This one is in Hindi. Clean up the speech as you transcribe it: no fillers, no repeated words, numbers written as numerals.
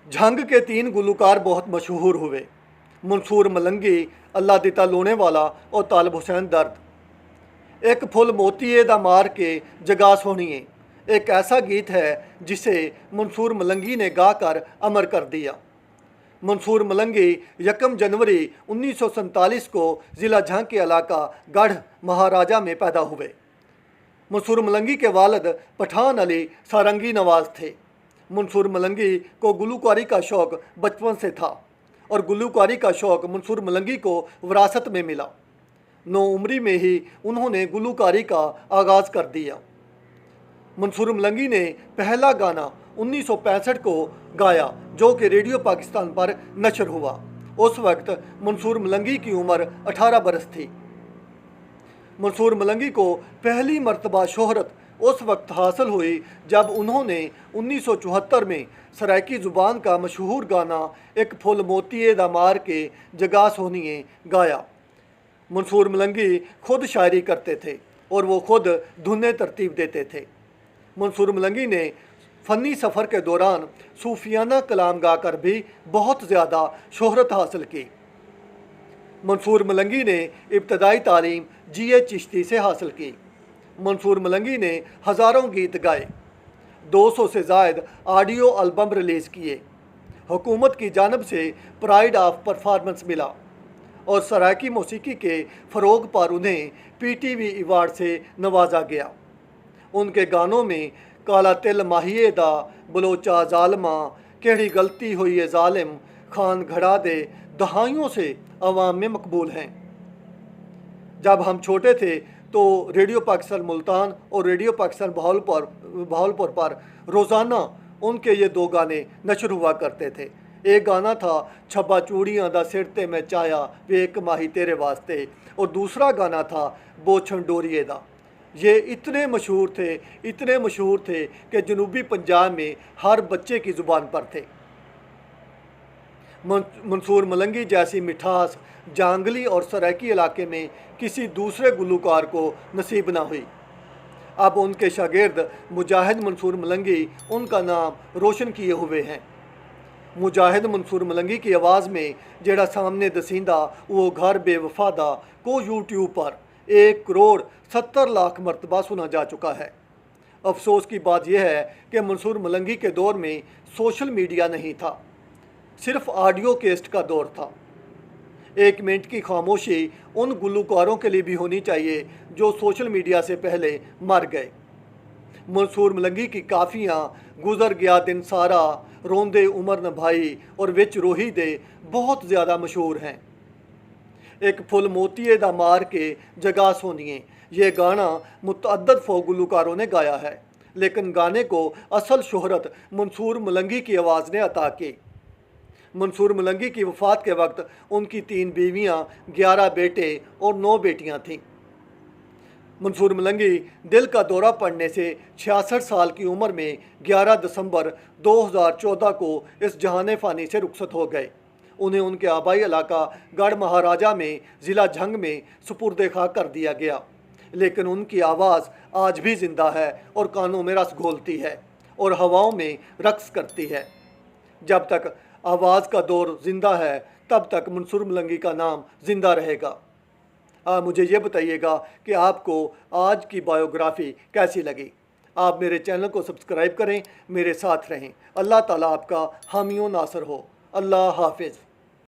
झंग के 3 गुलकार बहुत मशहूर हुए, मंसूर मलंगी, अल्लाह दिता लोने वाला और तालब हुसैन दर्द। एक फुल मोतीए दा मार के जगा सोहणीए एक ऐसा गीत है जिसे मंसूर मलंगी ने गा कर अमर कर दिया। मंसूर मलंगी 1 जनवरी 1947 को ज़िला झंग के इलाका गढ़ महाराजा में पैदा हुए। मंसूर मलंगी के वालिद पठान अली सारंगी नवाज थे। मंसूर मलंगी को गुलूकारी का शौक़ बचपन से था और गुलूकारी का शौक़ मंसूर मलंगी को विरासत में मिला। 9 उम्री में ही उन्होंने गुलूकारी का आगाज़ कर दिया। मंसूर मलंगी ने पहला गाना 1965 को गाया जो कि रेडियो पाकिस्तान पर नशर हुआ। उस वक्त मंसूर मलंगी की उम्र 18 बरस थी। मंसूर मलंगी को पहली मर्तबा शोहरत उस वक्त हासिल हुई जब उन्होंने 1974 में सराइकी ज़ुबान का मशहूर गाना एक फुल मोतीए दा मार के जगा सोहणीए गाया। मंसूर मलंगी खुद शायरी करते थे और वो खुद धुनें तरतीब देते थे। मंसूर मलंगी ने फ़नी सफ़र के दौरान सूफियाना कलाम गाकर भी बहुत ज़्यादा शोहरत हासिल की। मंसूर मलंगी ने इब्तदाई तालीम जी.ए. चिश्ती से हासिल की। मंसूर मलंगी ने हज़ारों गीत गाए, 200 से ज़ायद ऑडियो एल्बम रिलीज़ किए। हुकूमत की जानब से प्राइड ऑफ परफॉर्मेंस मिला और सराइकी मौसीकी के फ़रोग पर उन्हें PTV अवार्ड से नवाजा गया। उनके गानों में काला तिल माहिए दा, बलोचा जालमा, केड़ी गलती हुई है जालिम, खान घड़ा दे दहाइयों से अवाम में मकबूल हैं। जब हम छोटे थे तो रेडियो पाकिस्तान मुल्तान और रेडियो पाकिस्तान बहावलपुर पर रोज़ाना उनके ये 2 गाने नशर हुआ करते थे। एक गाना था छब्बा चूड़ियाँ दा सिर ते मैं चाया वे एक माही तेरे वास्ते और दूसरा गाना था बोछन डोरिए दा। ये इतने मशहूर थे कि जनूबी पंजाब में हर बच्चे की ज़ुबान पर थे। मंसूर मलंगी जैसी मिठास जांगली और सराइकी इलाके में किसी दूसरे गुलूकार को नसीब ना हुई। अब उनके शागिर्द मुजाहिद मंसूर मलंगी उनका नाम रोशन किए हुए हैं। मुजाहिद मंसूर मलंगी की आवाज़ में जेड़ा सामने दसींदा वो घर बेवफादा को यूट्यूब पर 1 करोड़ 70 लाख मरतबा सुना जा चुका है। अफसोस की बात यह है कि मंसूर मलंगी के दौर में सोशल मीडिया नहीं था, सिर्फ ऑडियो केस्ट का दौर था। 1 मिनट की खामोशी उन गुलूकारों के लिए भी होनी चाहिए जो सोशल मीडिया से पहले मर गए। मंसूर मलंगी की काफ़ियाँ गुज़र गया दिन सारा, रोंदे उमर न भाई और विच रोही दे बहुत ज़्यादा मशहूर हैं। एक फुल मोतीए दा मार के जगा सोहणीए ये गाना मुतअद्दद फोक गुलकारों ने गाया है, लेकिन गाने को असल शोहरत मंसूर मलंगी की आवाज़ ने अता की। मंसूर मलंगी की वफ़ात के वक्त उनकी 3 बीवियाँ, 11 बेटे और 9 बेटियाँ थीं। मंसूर मलंगी दिल का दौरा पड़ने से 66 साल की उम्र में 11 दिसंबर 2014 को इस जहान फ़ानी से रुखसत हो गए। उन्हें उनके आबाई इलाका गढ़ महाराजा में ज़िला झंग में सुपुर्द खाक कर दिया गया, लेकिन उनकी आवाज़ आज भी ज़िंदा है और कानों में रस घोलती है और हवाओं में रक्स करती है। जब तक आवाज़ का दौर ज़िंदा है तब तक मंसूर मलंगी का नाम ज़िंदा रहेगा। मुझे ये बताइएगा कि आपको आज की बायोग्राफ़ी कैसी लगी। आप मेरे चैनल को सब्सक्राइब करें, मेरे साथ रहें। अल्लाह ताला आपका हामी व नासर हो। अल्लाह हाफिज़।